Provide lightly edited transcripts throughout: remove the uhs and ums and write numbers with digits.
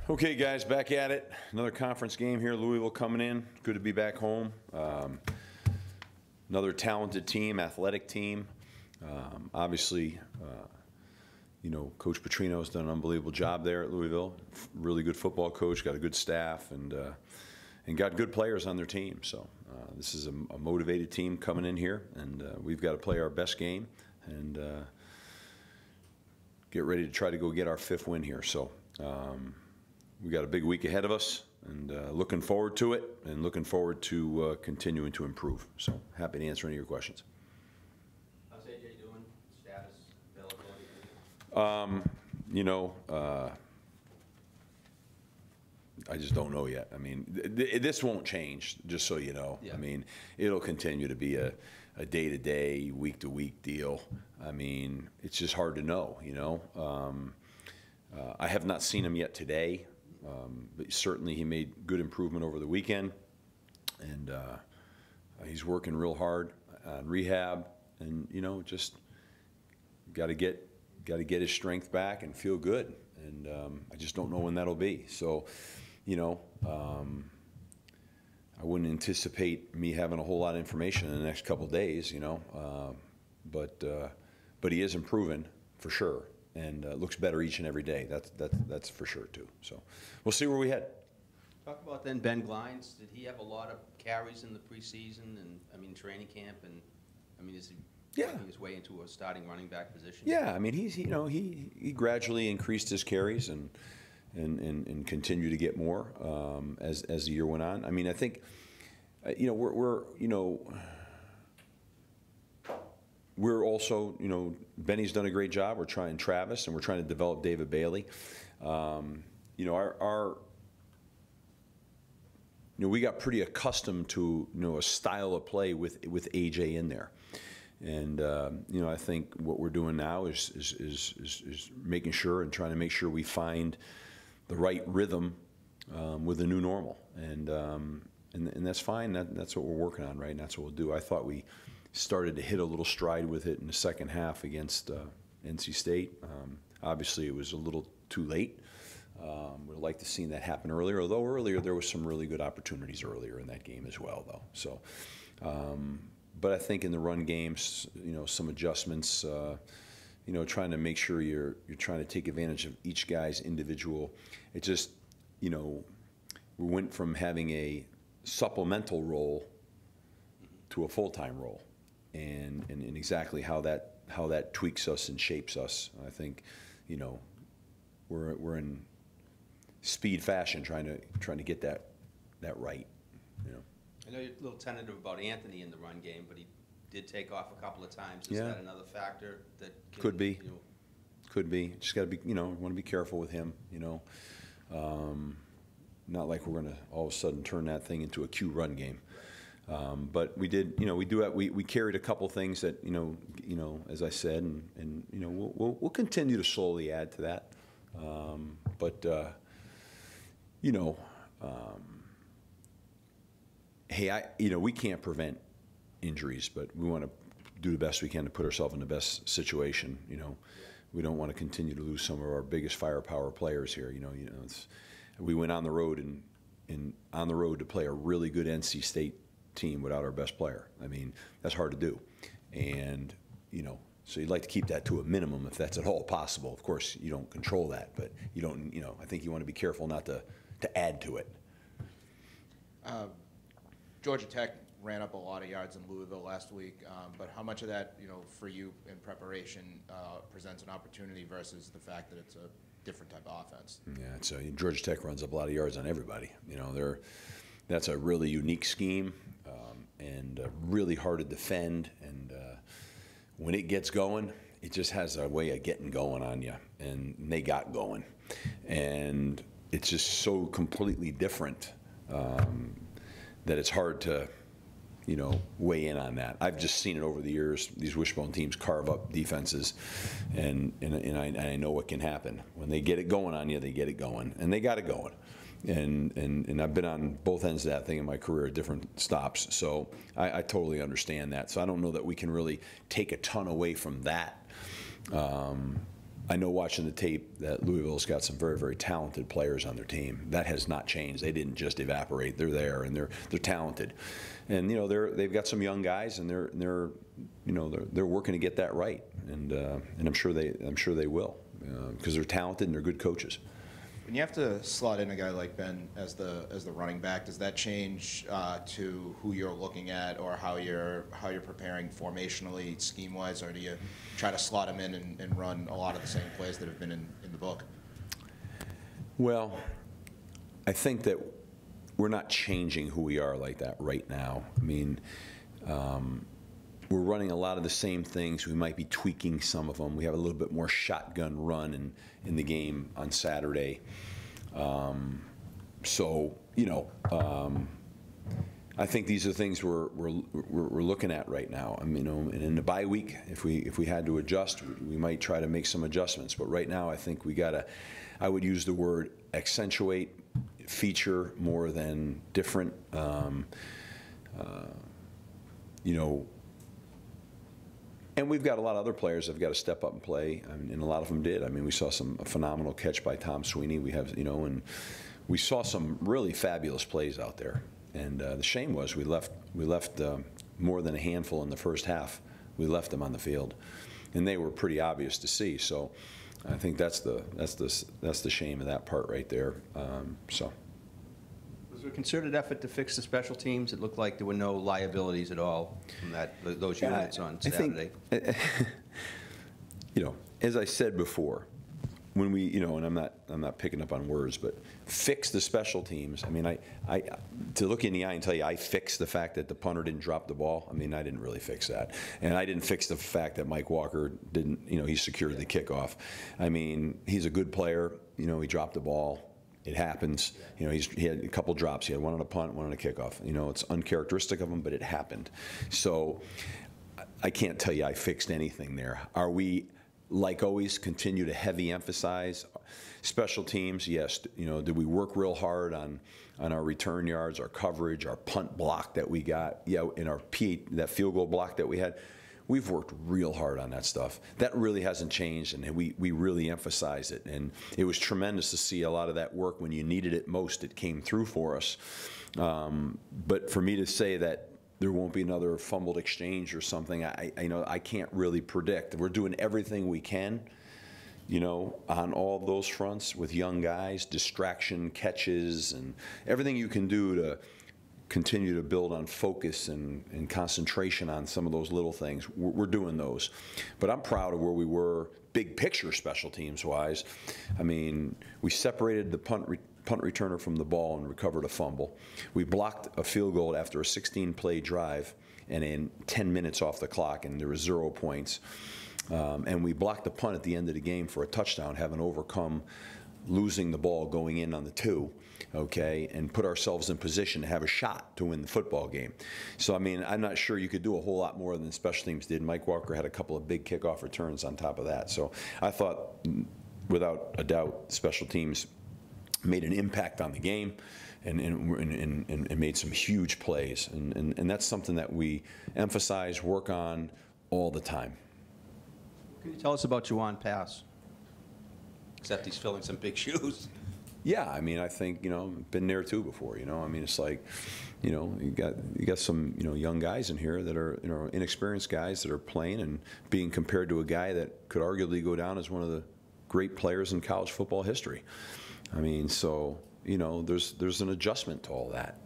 Okay, guys, back at it. Another conference game here. Louisville coming in. Good to be back home. Another talented team, athletic team. Obviously, Coach Petrino has done an unbelievable job there at Louisville. Really good football coach, got a good staff, and got good players on their team. So this is a motivated team coming in here, and we've got to play our best game and get ready to try to go get our 5th win here. So we got a big week ahead of us, and looking forward to it, and looking forward to continuing to improve. So happy to answer any of your questions. How's AJ doing? Status, availability? I just don't know yet. I mean, this won't change, just so you know. Yeah. I mean, it'll continue to be a day-to-day, week-to-week deal. I mean, it's just hard to know, I have not seen him yet today, but certainly he made good improvement over the weekend, and he's working real hard on rehab, and just got to get his strength back and feel good, and I just don't know when that'll be. So, I wouldn't anticipate me having a whole lot of information in the next couple of days, but he is improving for sure, and looks better each and every day. That's for sure too. So we'll see where we head. Talk about then Ben Glines. Did he have a lot of carries in the preseason and training camp, and is he working his way into a starting running back position? Yeah, I mean he gradually increased his carries and continue to get more as the year went on. I mean, I think we're also Benny's done a great job. We're trying Travis, and we're trying to develop David Bailey. We got pretty accustomed to a style of play with AJ in there. And I think what we're doing now is making sure and trying to make sure we find the right rhythm with the new normal, and that's fine. That's what we're working on, right? And that's what we'll do. I thought we started to hit a little stride with it in the second half against NC State. Obviously, it was a little too late. Would have liked to have seen that happen earlier. Although earlier there was some really good opportunities earlier in that game as well, though. So. But I think in the run games, some adjustments, trying to make sure you're trying to take advantage of each guy's individual. It just, we went from having a supplemental role to a full-time role, and exactly how that tweaks us and shapes us. I think, we're in speed fashion trying to get that right, I know you're a little tentative about Anthony in the run game, but he did take off a couple of times. Is that another factor that could be? Could be. Just got to be, want to be careful with him. Not like we're going to all of a sudden turn that thing into a Q run game. But we did. We carried a couple things that as I said, and we'll continue to slowly add to that. Hey, we can't prevent injuries, but we want to do the best we can to put ourselves in the best situation. We don't want to continue to lose some of our biggest firepower players here. We went on the road and on the road to play a really good NC State team without our best player. I mean, that's hard to do, and so you'd like to keep that to a minimum if that's at all possible. Of course, you don't control that, but you don't. I think you want to be careful not to add to it. Georgia Tech ran up a lot of yards in Louisville last week, but how much of that, for you in preparation, presents an opportunity versus the fact that it's a different type of offense? Yeah, Georgia Tech runs up a lot of yards on everybody. That's a really unique scheme and really hard to defend. And when it gets going, it just has a way of getting going on you, and they got going, and it's just so completely different. That it's hard to, weigh in on that. I've just seen it over the years. These wishbone teams carve up defenses, and I know what can happen. When they get it going on you, they get it going, and they got it going. And I've been on both ends of that thing in my career at different stops, so I totally understand that. So I don't know that we can really take a ton away from that. I know watching the tape that Louisville's got some very, very talented players on their team. That has not changed. They didn't just evaporate. They're there, and they're talented, and they've got some young guys, and they're working to get that right, and I'm sure they will, because they're talented and they're good coaches. When you have to slot in a guy like Ben as the running back, does that change to who you're looking at, or how you're preparing formationally, scheme-wise, or do you try to slot him in and run a lot of the same plays that have been in the book? Well, I think that we're not changing who we are like that right now. I mean, we're running a lot of the same things. We might be tweaking some of them. We have a little bit more shotgun run in the game on Saturday. I think these are things we're looking at right now. I mean, and in the bye week, if we had to adjust, we might try to make some adjustments. But right now, I think I would use the word accentuate, feature more than different. And we've got a lot of other players that have got to step up and play, and a lot of them did. I mean, we saw a phenomenal catch by Tom Sweeney. We have, and we saw some really fabulous plays out there. And the shame was we left more than a handful in the first half. We left them on the field, and they were pretty obvious to see. So I think that's the shame of that part right there. Was there a concerted effort to fix the special teams? It looked like there were no liabilities at all from those units on Saturday. I think, as I said before, when we, and I'm not picking up on words, but fix the special teams. I mean, I to look in the eye and tell you I fixed the fact that the punter didn't drop the ball. I mean, I didn't really fix that, and I didn't fix the fact that Mike Walker didn't, he secured the kickoff. I mean, he's a good player. He dropped the ball. It happens. He had a couple drops. He had one on a punt, one on a kickoff. It's uncharacteristic of him, but it happened. So I can't tell you I fixed anything there. Are we, like always, continue to heavy emphasize special teams? Yes. Did we work real hard on our return yards, our coverage, our punt block that we got? Yeah, in our that field goal block that we had. We've worked real hard on that stuff. That really hasn't changed, and we really emphasize it. And it was tremendous to see a lot of that work when you needed it most. It came through for us. But for me to say that there won't be another fumbled exchange or something, I can't really predict. We're doing everything we can, on all those fronts with young guys, distraction, catches, and everything you can do to continue to build on focus and concentration on some of those little things. We're doing those. But I'm proud of where we were big picture special teams wise. I mean, we separated the punt returner from the ball and recovered a fumble. We blocked a field goal after a 16-play drive and in 10 minutes off the clock, and there were 0 points. And we blocked the punt at the end of the game for a touchdown, having overcome losing the ball going in on the 2, okay, and put ourselves in position to have a shot to win the football game. So, I mean, I'm not sure you could do a whole lot more than special teams did. Mike Walker had a couple of big kickoff returns on top of that. So I thought, without a doubt, special teams made an impact on the game and made some huge plays. And that's something that we emphasize, work on all the time. Can you tell us about Juwan Pass? Except he's filling some big shoes. Yeah, I mean, I think, been there too before, I mean, it's like, you got some, young guys in here that are, inexperienced guys that are playing and being compared to a guy that could arguably go down as one of the great players in college football history. I mean, so, there's an adjustment to all that.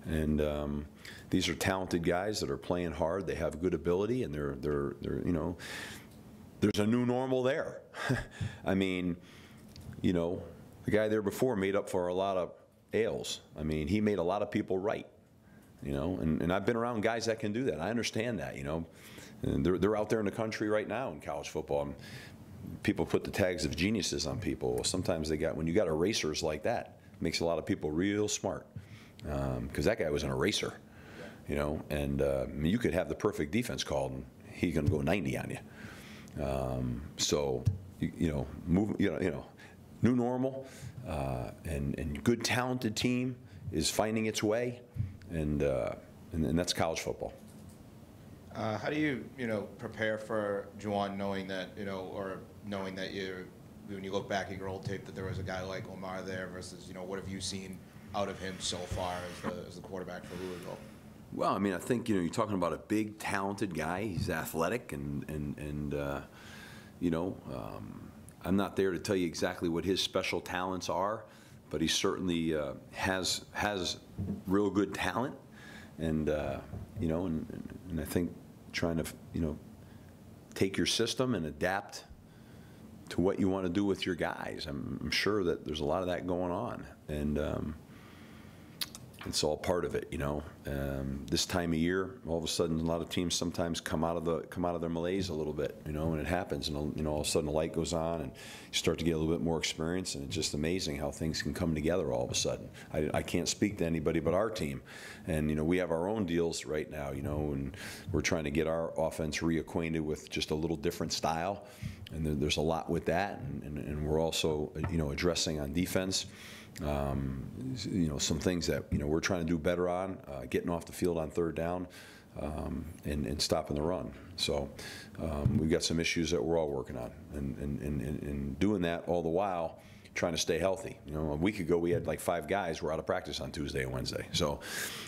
And these are talented guys that are playing hard. They have good ability, and they're there's a new normal there. I mean, the guy there before made up for a lot of ails. I mean, he made a lot of people right, and I've been around guys that can do that. I understand that, and they're out there in the country right now in college football. And people put the tags of geniuses on people. Well, sometimes when you got erasers like that, it makes a lot of people real smart, because that guy was an eraser, and you could have the perfect defense called, and he's going to go 90 on you. So, new normal, and good talented team is finding its way, and that's college football. How do you prepare for Juwan, knowing that or knowing that when you look back at your old tape, that there was a guy like Omar there versus, what have you seen out of him so far as the quarterback for Louisville? Well, I mean, I think, you're talking about a big, talented guy. He's athletic, I'm not there to tell you exactly what his special talents are, but he certainly has real good talent, and I think trying to take your system and adapt to what you want to do with your guys. I'm sure that there's a lot of that going on, and it's all part of it. This time of year, all of a sudden, a lot of teams sometimes come out of their malaise a little bit, and it happens, and all of a sudden the light goes on, and you start to get a little bit more experience, and it's just amazing how things can come together all of a sudden. I can't speak to anybody but our team, and we have our own deals right now, and we're trying to get our offense reacquainted with just a little different style, and there's a lot with that, and we're also addressing on defense. Some things that we're trying to do better on, getting off the field on third down, and stopping the run. So we've got some issues that we're all working on, and doing that all the while trying to stay healthy. A week ago we had like 5 guys who were out of practice on Tuesday and Wednesday. So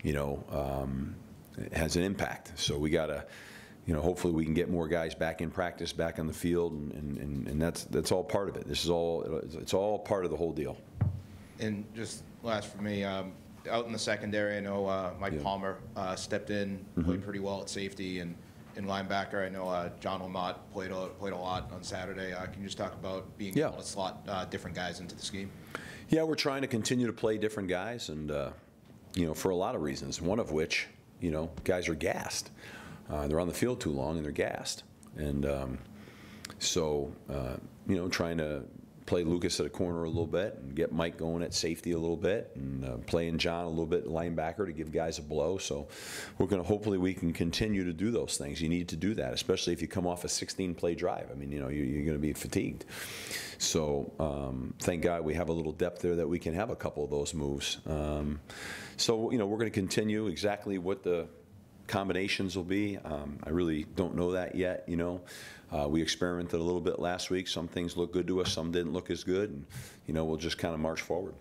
it has an impact. So we got to. Hopefully we can get more guys back in practice, back on the field, and that's all part of it. It's all part of the whole deal. And just last for me, out in the secondary, I know Mike Palmer stepped in, played pretty well at safety, and in linebacker, I know John Lamont played a lot on Saturday. Can you just talk about being able to slot different guys into the scheme? Yeah, we're trying to continue to play different guys, and for a lot of reasons. One of which, guys are gassed. They're on the field too long and they're gassed, and so trying to play Lucas at a corner a little bit and get Mike going at safety a little bit, and playing John a little bit linebacker to give guys a blow. So hopefully we can continue to do those things. You need to do that, especially if you come off a 16-play drive. I mean, you're going to be fatigued. So thank God we have a little depth there that we can have a couple of those moves. So we're going to continue. Exactly what the combinations will be, I really don't know that yet. We experimented a little bit last week. Some things look good to us, some didn't look as good, and we'll just kind of march forward.